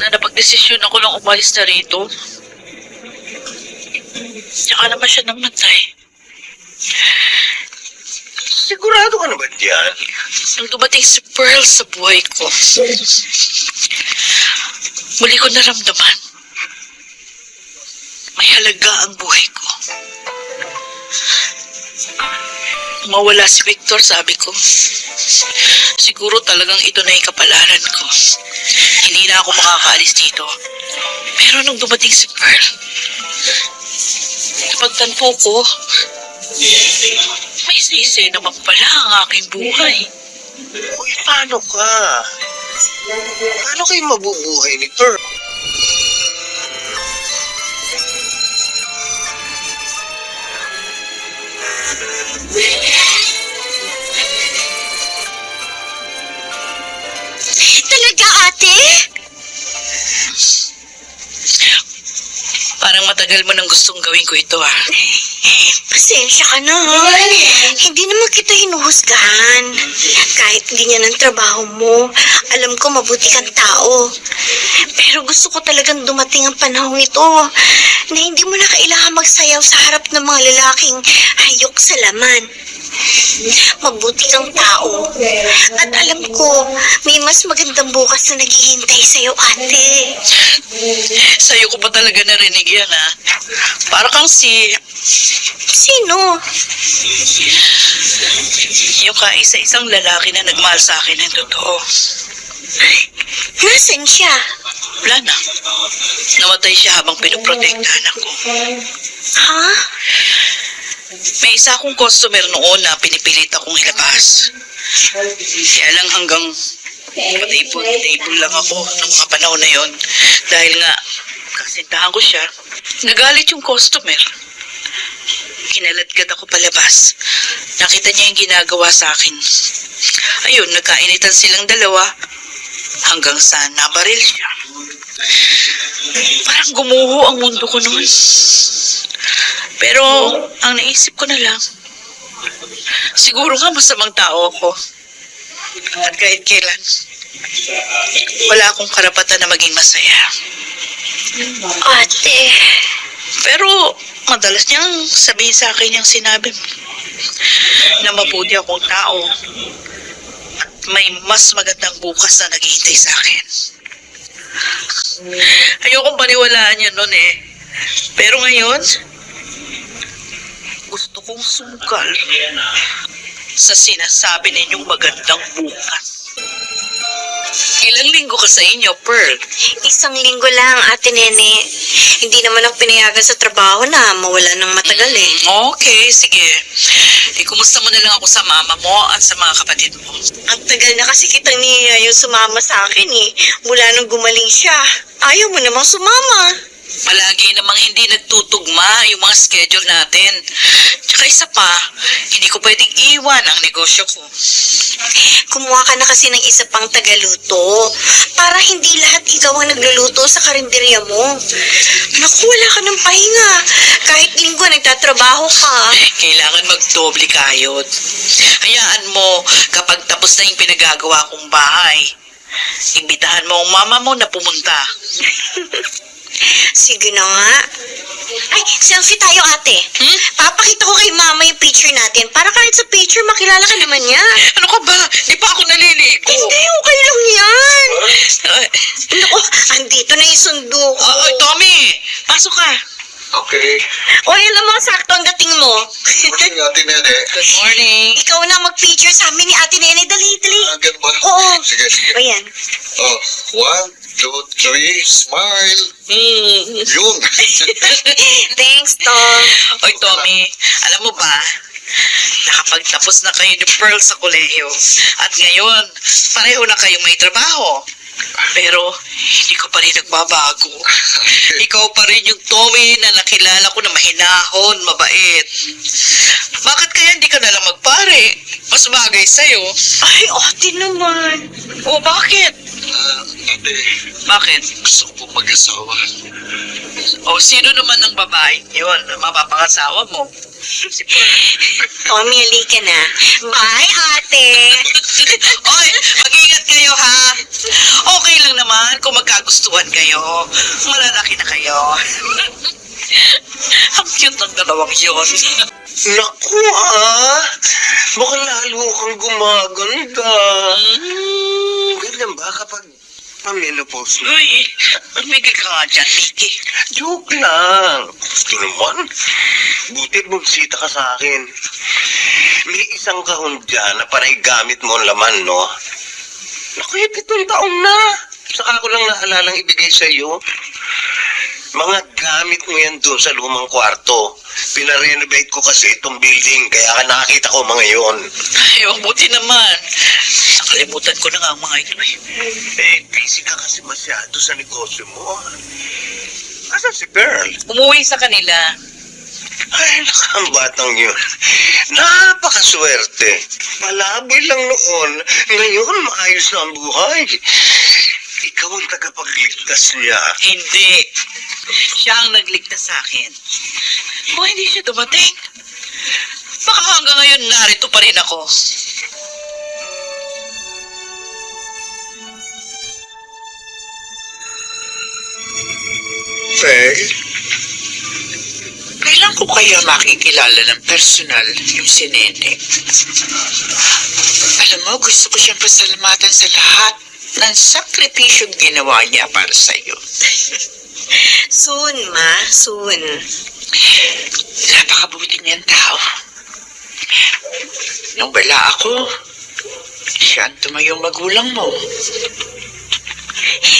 na napagdesisyon ako lang umalis na rito, tsaka naman siya namatay. sigurado ka na ba diyan? Nung dumating si Pearl sa buhay ko, muli ko naramdaman. May halaga ang buhay ko. Mawala si Victor, sabi ko. Siguro talagang ito na yung kapalaran ko. Hindi na ako makakaalis dito. Pero nung dumating si Pearl, pagtanto ko, may sisi naman pala ang aking buhay. Uy, paano ka? Paano kayo mabubuhay ni Pearl? Talaga, ate? Parang matagal mo nang gustong gawin ko ito, ah. Pasensya ka na, ha? Hindi naman kita hinuhusgahan. Kahit ganyan ang trabaho mo, alam ko mabuti kang tao. Pero gusto ko talagang dumating ang panahong ito na hindi mo na kailangan magsayaw sa harap ng mga lalaking hayok sa laman. Mabuti kang tao. At alam ko, may mas magandang bukas na naghihintay sa'yo, ate. Sa'yo ko pa talaga narinig yan, ah. Para kang Sino? yung kaisa-isang lalaki na nagmahal sa akin ng totoo. Nasaan siya? Wala na. Namatay siya habang pinoprotektahan ako. Ha? May isa akong customer noon na pinipilit akong ilabas. Kaya lang hanggang patipon lang ako ng mga panahon na yon. Dahil nga, kasintahan ko siya, nagalit yung customer. Kinaladkad ako palabas. Nakita niya yung ginagawa sa akin. Ayun, nagkainitan silang dalawa hanggang sa nabaril siya. Parang gumuho ang mundo ko noon. Pero ang naisip ko na lang, siguro nga masamang tao ako. At kahit kailan, wala akong karapatan na maging masaya. Ate. Pero madalas niyang sabihin sa akin yung sinabi mo na mabuti akong tao at may mas magandang bukas na naghihintay sa akin. Ayokong paniwalaan yun nun eh. Pero ngayon, gusto kong sumukal sa sinasabi ninyong magandang bukas. Ilang linggo ka sa inyo, Pearl? 1 linggo lang, Ate Nene. Hindi naman ako pinayagan sa trabaho na mawala ng matagal eh. Okay, sige. Kumusta mo na lang ako sa mama mo at sa mga kapatid mo? Ang tagal na kasi kitang niya yung sumama sa akin eh. Mula nung gumaling siya. Ayaw mo namang sumama. Palagi namang hindi nagtutugma yung mga schedule natin. Tsaka isa pa, hindi ko pwedeng iwan ang negosyo ko. Kumuha ka na kasi ng isa pang tagaluto. Para hindi lahat ikaw ang nagluluto sa karinderya mo. Naku, wala ka ng pahinga. Kahit nagtatrabaho ka. Kailangan magdoble kayod. Hayaan mo, kapag tapos na yung pinagagawa kong bahay, imbitahan mo ang mama mo na pumunta. Sige na nga. Ay, selfie tayo, ate. Papakita ko kay mama yung picture natin para kahit sa picture makilala ka naman niya. Ano ka ba? Di pa ako naliligo. Hindi, okay lang yan. Naku, andito na yung sundo ko. Ay, Tommy! Pasok ka. Okay. O, alam mo, sakto ang dating mo. Morning, Ate Nene. Good morning. Ikaw na mag-picture sa amin ni Ate Nene. Dali, dali. Ganun ba? Oo. Sige, sige. Ayan. Oh, 1, 2, 3, smile. Yun. Thanks, Tom. Oy, Tommy, alam mo ba, nakapagtapos na kayo ni Pearl sa kolehiyo. At ngayon, pareho na kayong may trabaho. Pero, hindi ko pa rin nagbabago. Ikaw pa rin yung Tommy na nakilala ko na mahinahon, mabait. Bakit kaya hindi ka nalang magpare? Mas bagay sa'yo. Ay, ate naman. O, bakit? Ate, Bakit? gusto ko po mag-asawa. O, sino naman ang babae yun? Mapapangasawa mo? Si Pearl. Tommy, halika na. Bye, ate. Oy, mag-ingat kayo ha. Okay lang naman kung magkagustuhan kayo. Malalaki na kayo. Ang cute ng dalawang yun. Naku mukhang lalo kang gumaganda. Ganyan ba kapag pamenopause na? Uy, tumigil ka nga dyan, Mickey. Joke lang. Ito naman. Buti bumisita ka sa akin. May isang kahon dyan na parang gamit mo ang laman, no? Naku, 7 taon na. Saka ko lang naalalang ibigay sa iyo. Mga gamit mo yan doon sa lumang kwarto. Pinarenovate ko kasi itong building, kaya ka nakakita ko mga yon. Ay, ang buti naman. Nakalimutan ko na nga ang mga ito. Busy ka kasi masyado sa negosyo mo. Asan si Pearl? Umuwi sa kanila. Ay, nakang batang yun. Napakaswerte. Malaboy lang noon. Ngayon, maayos na ang buhay. Ikaw ang tagapagligtas niya. Hindi. Siya ang nagligtas sa akin. Kung hindi siya dumating, baka hanggang ngayon narito pa rin ako. Pearl? Kailan ko kaya makikilala ng personal yung si Nene? Alam mo, gusto ko siyang pasalamatan sa lahat ng sakripisyong ginawa niya para sa'yo. Soon, ma. Soon. Napakabuti niyang tao. Nung wala ako, siya ang tumayong magulang mo.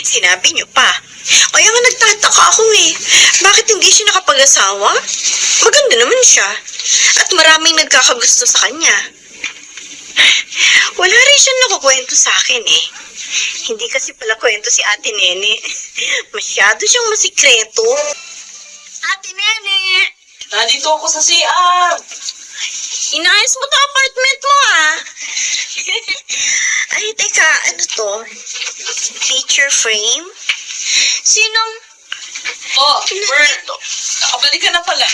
Sinabi niyo pa. Kaya nga nagtataka ako eh. Bakit hindi siya nakapag-asawa? Maganda naman siya. At maraming nagkakagusto sa kanya. Wala rin siyang nakukwento sa akin eh. Hindi kasi pala kwento si Ate Nene. Masyado siyang masikreto. Ate Nene! Nandito ako sa CR. Inayos mo to apartment mo ah. Ay, teka, ano to? Picture frame? Sinong? Oh, Bert. Nakabalik ka na pala.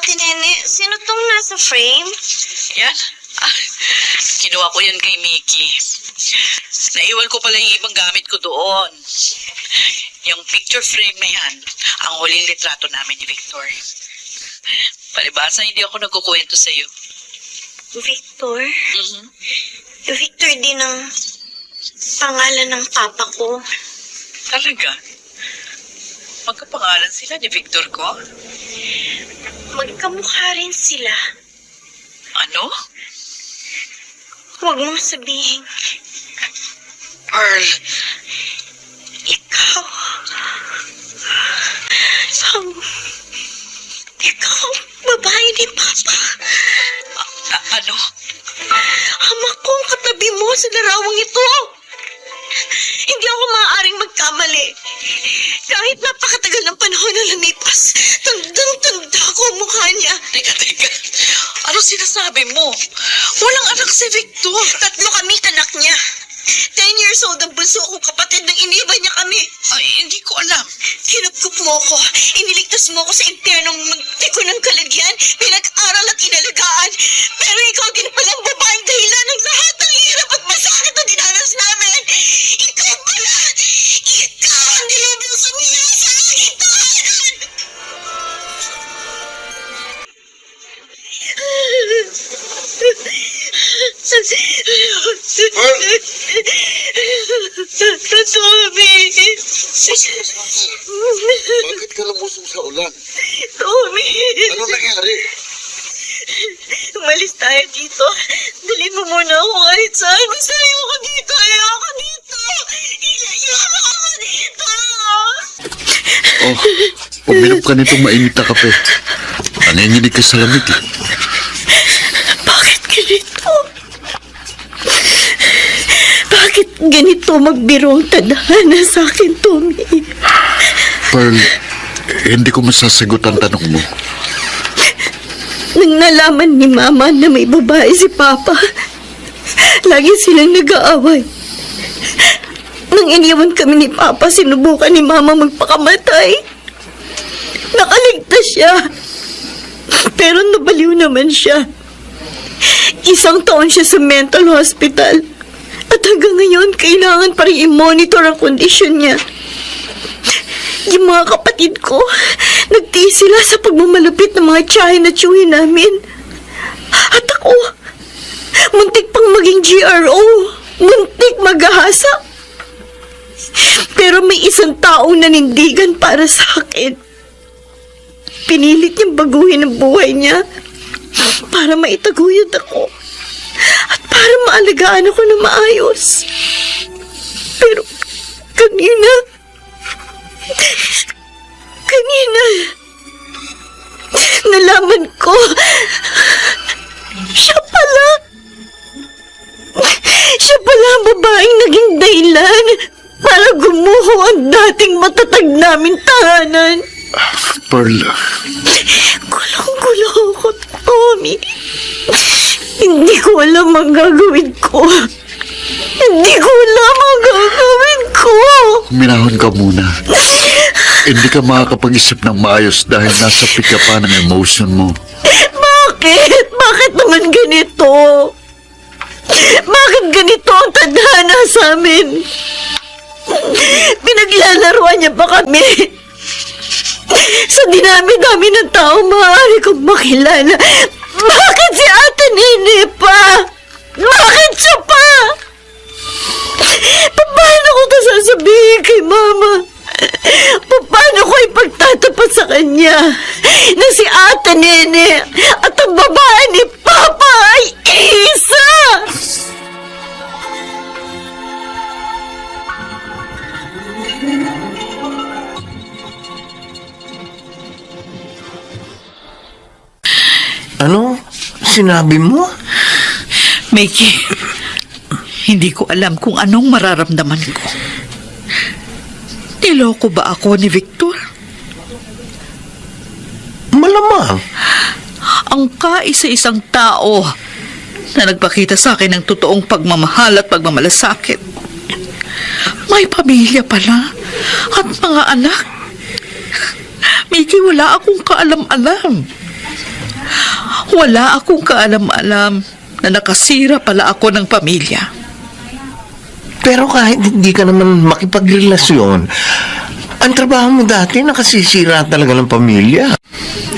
Ate Nene, sino tong nasa frame? Yan. Ah, kinuha ko yan kay Mickey. Naiwan ko pala yung ibang gamit ko doon. Yung picture frame na yan, ang huling litrato namin ni Victor. Palibasa, hindi ako nagkukwento sa'yo. Victor? Mhm. Victor din ang pangalan ng papa ko. Talaga? Magkapangalan sila ni Victor ko? Magkamukha rin sila. Ano? Huwag mong sabihin, Pearl, ikaw. Ikaw ang babae ni Papa. ano? Ama ko ang katabi mo sa larawang ito. Hindi ako maaaring magkamali. Kahit napakatagal ng panahon na lumipas, tandang-tanda ko ang mukha niya. Teka. Ano sinasabi mo? Walang anak si Victor. 3 kami anak niya. 10 years old ang bunso kong kapatid nang iniwan niya kami. Ay, hindi ko alam. Kinupkup mo ko. Iniligtas mo ko sa impyernong munti ko na ng kalagyan, pinag-aral at inalagaan. Pero ikaw din palang babaeng dahilan ng lahat ng hirap at masakit na dinanas namin. Ikaw pala! Ikaw ang nilubos sa mga sa aking tahanan! Tommy! Bakit ka lumusong sa ulan? Tommy! Ano nangyari? Umalis tayo dito. Dalhin mo muna ako kahit saan. Basta ayoko dito. Ayoko dito. Ilayo mo ako dito. Oh, uminom ka nitong mainit na kape. Nanginginig ka sa lamig eh. Bakit ganito? Bakit ganito magbiro ang tadhana sa akin, Tommy? Pearl, hindi ko masasagot ang tanong mo. Nang nalaman ni Mama na may babae si Papa, lagi silang nag-aaway. Nang iniwan kami ni Papa, sinubukan ni Mama magpakamatay. Nakaligtas siya. Pero nabaliw naman siya. 1 taon siya sa mental hospital. At hanggang ngayon, kailangan pa rin i-monitor ang kondisyon niya. Yung mga kapatid ko, nagtiis sila sa pagmamalupit ng mga tiyahin at tiyuhin namin. At ako, muntik pang maging GRO. Muntik maghahasa. Pero may isang taong nanindigan para sa akin. Pinilit niyang baguhin ang buhay niya para maitaguyod ako at para maalagaan ako na maayos. Pero kanina, nalaman ko, siya pala ang babaeng naging dahilan para gumuho ang dating matatag naming tahanan. Pearl, Kulong-kulo ako, Tommy. Hindi ko alam ang gagawin ko. minahon ka muna. Hindi ka makakapag-isip ng maayos dahil nasa peak ka pa ng emotion mo. Bakit? Bakit naman ganito? Bakit ganito ang tadhana sa amin? Pinaglalaruan niya pa kami. Sa dinami-dami ng tao, maaari kong makilala. Bakit si Ate Nene pa? Bakit siya pa? Paano ko ito sasabihin kay Mama? Paano ko ipagtatapat sa kanya na si Ate Nene at ang babae ni Papa ay isa? Ano? Sinabi mo? Mickey, hindi ko alam kung anong mararamdaman ko. Niloko ba ako ni Victor? Malamang. Ang kaisa-isang tao na nagpakita sa akin ng totoong pagmamahal at pagmamalasakit. May pamilya pala at mga anak. Mickey, wala akong kaalam-alam. Wala akong kaalam-alam na nakasira pala ako ng pamilya. Pero kahit hindi ka naman makipagrelasyon, ang trabaho mo dati nakasisira talaga ng pamilya.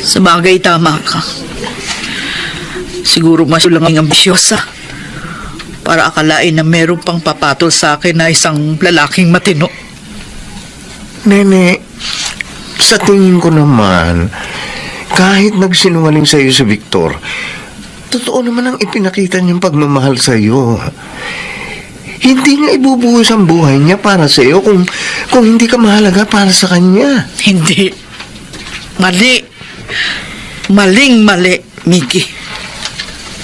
Sa bagay, tama ka. Siguro mas lang ang ambisyosa para akalain na meron pang papatol sa akin na isang lalaking matino. Nene, sa tingin ko naman, kahit nagsinungaling sa'yo si Victor, totoo naman ang ipinakita niyang pagmamahal sa'yo. Hindi niya ibubuhos ang buhay niya para sa'yo kung hindi ka mahalaga para sa kanya. Hindi. Mali. Maling-mali, Mickey.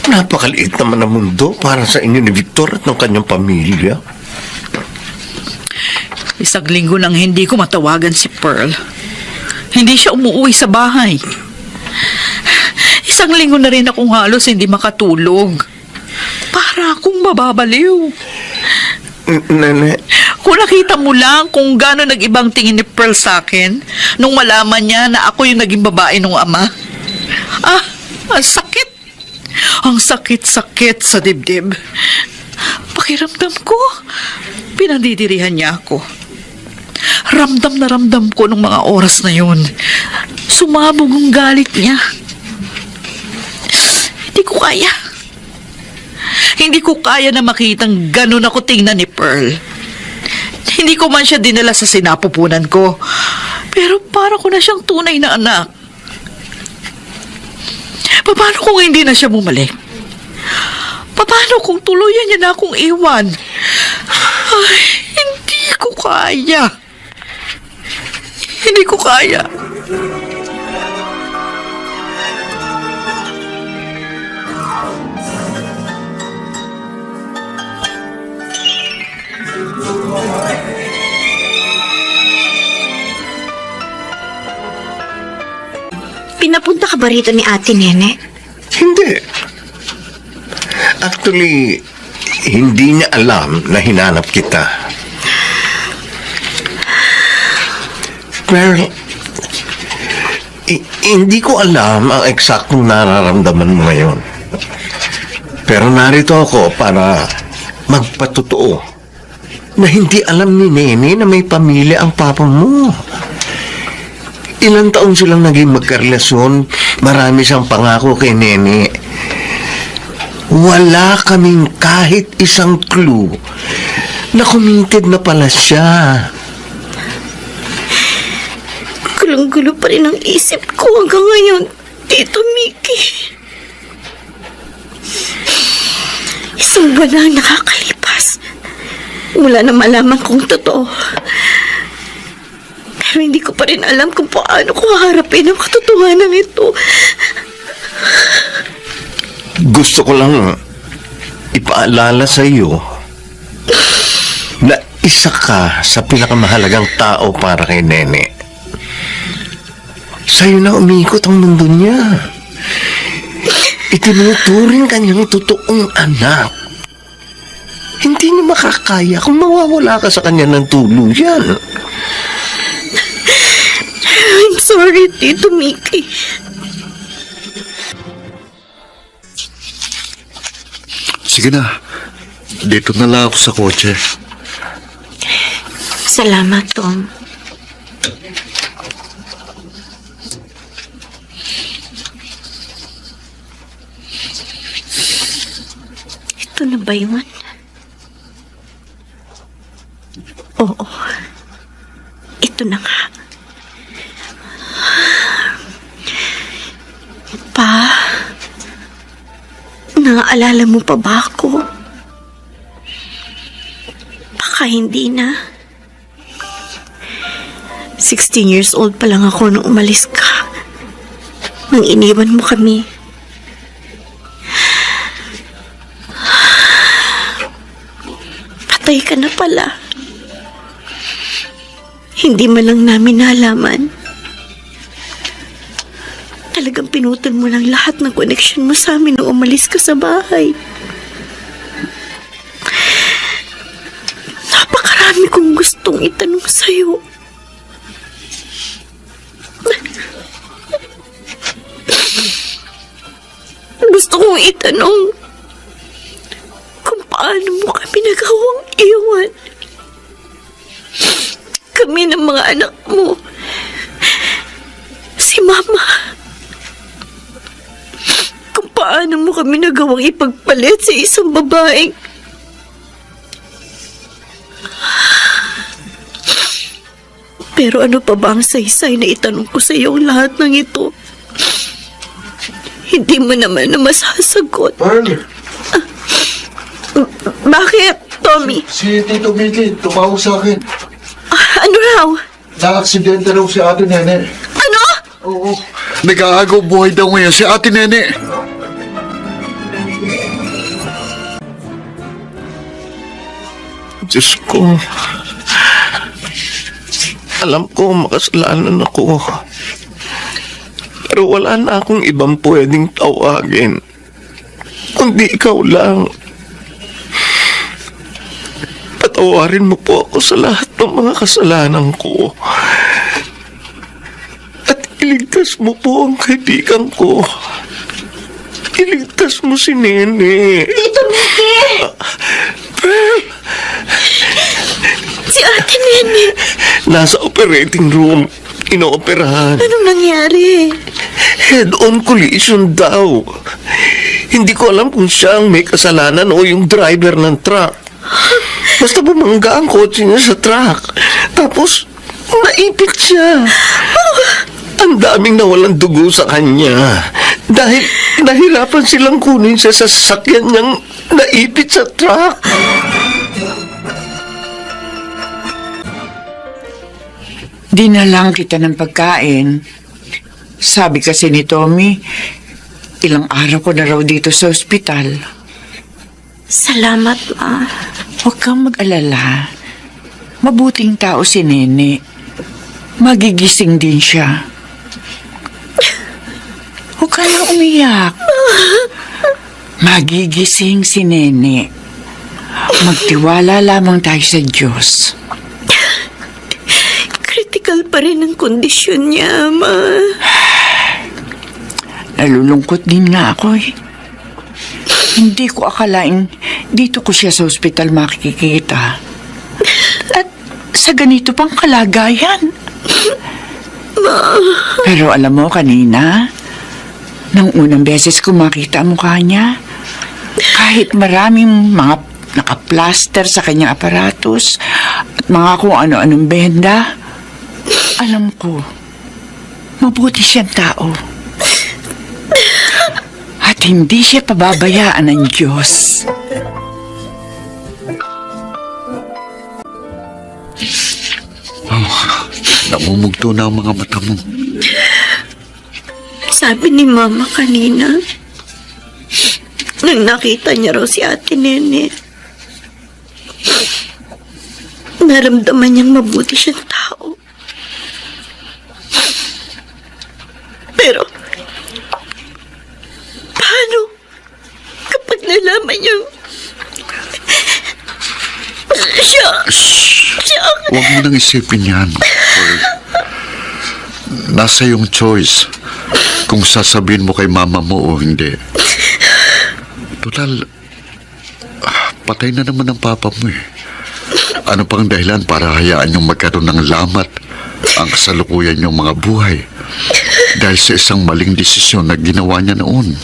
Napakaliit naman ang mundo para sa inyo ni Victor at ng kanyang pamilya. Isang linggo nang hindi ko matawagan si Pearl. Hindi siya umuwi sa bahay. Isang linggo na rin akong halos hindi makatulog. Para akong mababaliw. Nene, Kung nakita mo lang kung gaano nag-ibang tingin ni Pearl sa akin nung malaman niya na ako yung naging babae ng ama. Ang sakit. Ang sakit-sakit sa dibdib. Pakiramdam ko, pinandidirihan niya ako. Ramdam na ramdam ko nung mga oras na yun. Sumabog ang galit niya. Hindi ko kaya. Hindi ko kaya na makitang ganun ako tingnan ni Pearl. Hindi ko man siya dinala sa sinapupunan ko. Pero para ko na siyang tunay na anak. Paano kung hindi na siya bumalik? Paano kung tuluyan niya na akong iwan? Ay, hindi ko kaya. Hindi ko kaya. Pinapunta ka ba rito ni Ate Nene? Hindi. Actually, hindi niya alam na hinanap kita. Pearl, hindi ko alam ang eksaktong nararamdaman mo ngayon. Pero narito ako para magpatotoo na hindi alam ni Nene na may pamilya ang papa mo. Ilang taon silang naging magkarelasyon, marami siyang pangako kay Nene. Wala kaming kahit isang clue na committed na pala siya. Gulong-gulo pa rin ang isip ko hanggang ngayon, Tito Mickey. Isang buwan na ang nakakalipas mula na malaman kong totoo. Pero hindi ko pa rin alam kung paano ko haharapin ang katotohanan ito. Gusto ko lang ipaalala sa iyo na isa ka sa pinakamahalagang tao para kay Nene. Sa'yo na umiikot ang mundo niya. Itinuturing kanyang totoong anak. Hindi niya makakaya kung mawawala ka sa kanya ng tuluyan. I'm sorry, Tito Mickey. Sige na. Dito na lang ako sa kotse. Salamat, Tom. Ito na ba yun? Oo. Ito na nga. Pa, naaalala mo pa ba ako? Baka hindi na. 16 years old pa lang ako nung umalis ka. Nang iniwan mo kami. Patay ka na pala. Hindi man lang namin nalaman. Talagang pinutol mo lang lahat ng connection mo sa amin nung umalis ka sa bahay. Napakarami kong gustong itanong sa'yo. Gusto kong itanong kung paano mo kami nagawang iwan. Kami ng mga anak mo. Si Mama. Kung paano mo kami nagawang ipagpalit sa isang babaeng pero ano pa ba ang saysay na itanong ko sa iyo ang lahat ng ito? Hindi mo naman na masasagot. Pearl, Bakit, Tommy? si Tito Mickey tumawag sa akin. Ano raw? Na-aksidente raw si Ate Nene. Ano? Oo. Nag-aagaw buhay daw ngayon si Ate Nene. Diyos ko. Alam ko makasalanan ako. Pero wala na akong ibang pwedeng tawagin. Kundi ikaw lang. Patawarin mo po ako sa lahat ng mga kasalanan ko. At iligtas mo po ang kaibigan ko. Iligtas mo si Nene. Tito Mickey! Pearl, Si Ate Nene! nasa operating room. Inooperahan. Anong nangyari? Head-on collision daw. Hindi ko alam kung siya ang may kasalanan o yung driver ng truck. Basta bumangga ang kotse niya sa truck. Tapos, naipit siya. Ang daming nawalang dugo sa kanya. Dahil nahirapan silang kunin siya sa sasakyan niyang naipit sa truck. Dinalang kita ng pagkain. Sabi kasi ni Tommy, ilang araw ko na raw dito sa ospital. Salamat, Ma. Huwag kang mag-alala. Mabuting tao si Nene. Magigising din siya. Huwag ka na umiyak. Magigising si Nene. Magtiwala lamang tayo sa Diyos. Critical pa rin ang kondisyon niya, Ma. Nalulungkot din nga ako eh. Hindi ko akalain dito ko siya sa ospital makikita. At sa ganito pang kalagayan. Pero alam mo kanina, nang unang beses ko makita ang mukha niya, kahit maraming mga nakaplaster sa kanyang aparatos at mga kung ano-anong benda, alam ko, mabuti siyang tao. At hindi siya pababayaan ng Diyos. Namumugto na ang mga mata mo. Sabi ni Mama kanina, nang nakita niya raw si Ate Nene, naramdaman niyang mabuti siyang tao. Pero, paano kapag nalaman niyang siya Huwag mo nang isipin yan. Pearl. Nasa iyong choice kung sasabihin mo kay mama mo o hindi. Total, patay na naman ang papa mo eh. Ano pang dahilan para hayaan niyong magkaroon ng lamat ang kasalukuyan niyong mga buhay dahil sa isang maling desisyon na ginawa niya noon?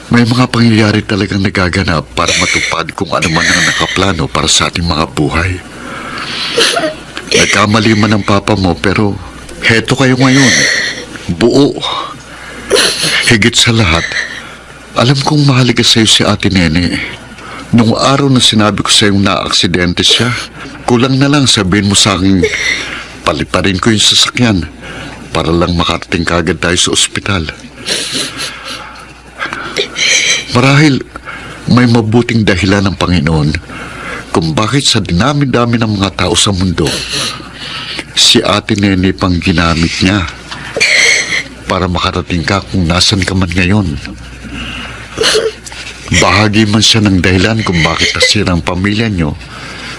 May mga pangyayari talagang nagaganap para matupad kung ano man ang nakaplano para sa ating mga buhay. Nagkamali man ang papa mo pero heto kayo ngayon. Buo. Higit sa lahat, alam kong mahalaga sa'yo si Ate Nene. Nung araw na sinabi ko sa'yo na-aksidente siya, kulang na lang sabihin mo sa akin, paliparin ko yung sasakyan para lang makarating kagad tayo sa ospital. Marahil may mabuting dahilan ng Panginoon kung bakit sa dinami-dami ng mga tao sa mundo, si Ate Nene pang ginamit niya para makarating ka kung nasan ka man ngayon. Bahagi man siya ng dahilan kung bakit nasira ang pamilya niyo,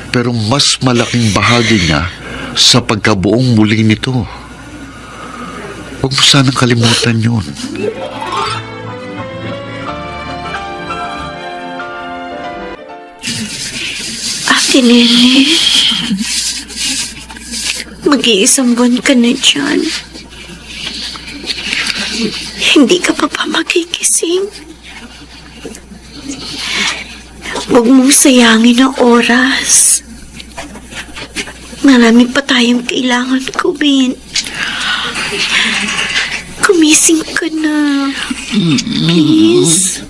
pero mas malaking bahagi niya sa pagkabuong muli nito. Huwag mo sanang kalimutan yun. Ate Nene, mag-iisang buwan ka na dyan. Hindi ka pa magigising. Huwag mong sayangin ang oras. Marami pa tayong kailangan gawin. Kumising ka na. Please.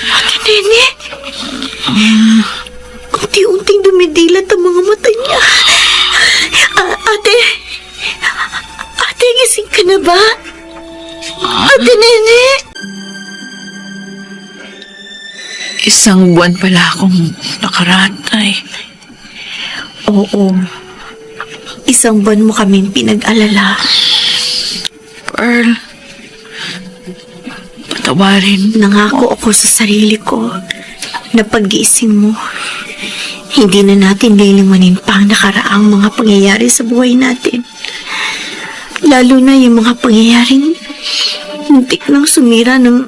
Ate Nene, unti-unting dumidilat ang mga mata niya. Ate, gising ka na ba? Ate Nene? Isang buwan pala akong nakaratay. Oo. Isang buwan mo kaming pinag-alala. Pearl, patawarin. Nangako ako sa sarili ko na pag-iising mo, Hindi na natin lilimunin pa ang nakaraang mga pangyayari sa buhay natin. Lalo na yung mga pangyayaring muntik nang sumira ng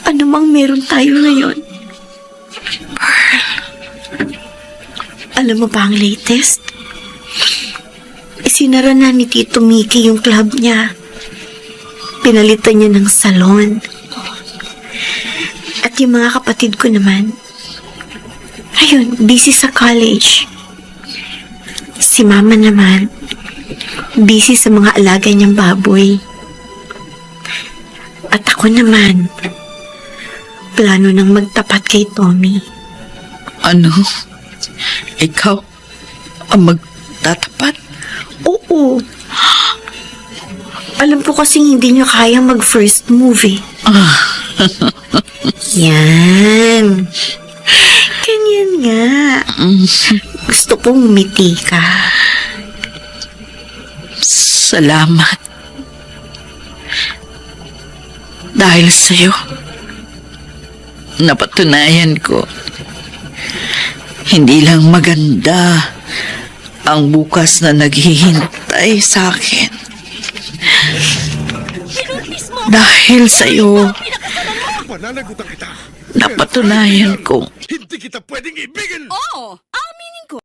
anumang meron tayo ngayon. Alam mo ba ang latest? Isinara na ni Tito Mickey yung club niya. Pinalitan niya ng salon. At yung mga kapatid ko naman, ayun, busy sa college. Si Mama naman, busy sa mga alaga niyang baboy. At ako naman, plano nang magtapat kay Tommy. Ano? Ikaw ang magtatapat? Oo. Alam ko kasing hindi niyo kaya mag-first movie. Yan. Ganyan nga. Gusto kong umiti ka. Salamat. Dahil sa'yo, napatunayan ko, hindi lang maganda ang bukas na naghihintay sa akin. Dahil sa'yo, Pananagutan kita. napatunayan kong Hindi kita pwedeng ibigin! Oo, aminin ko.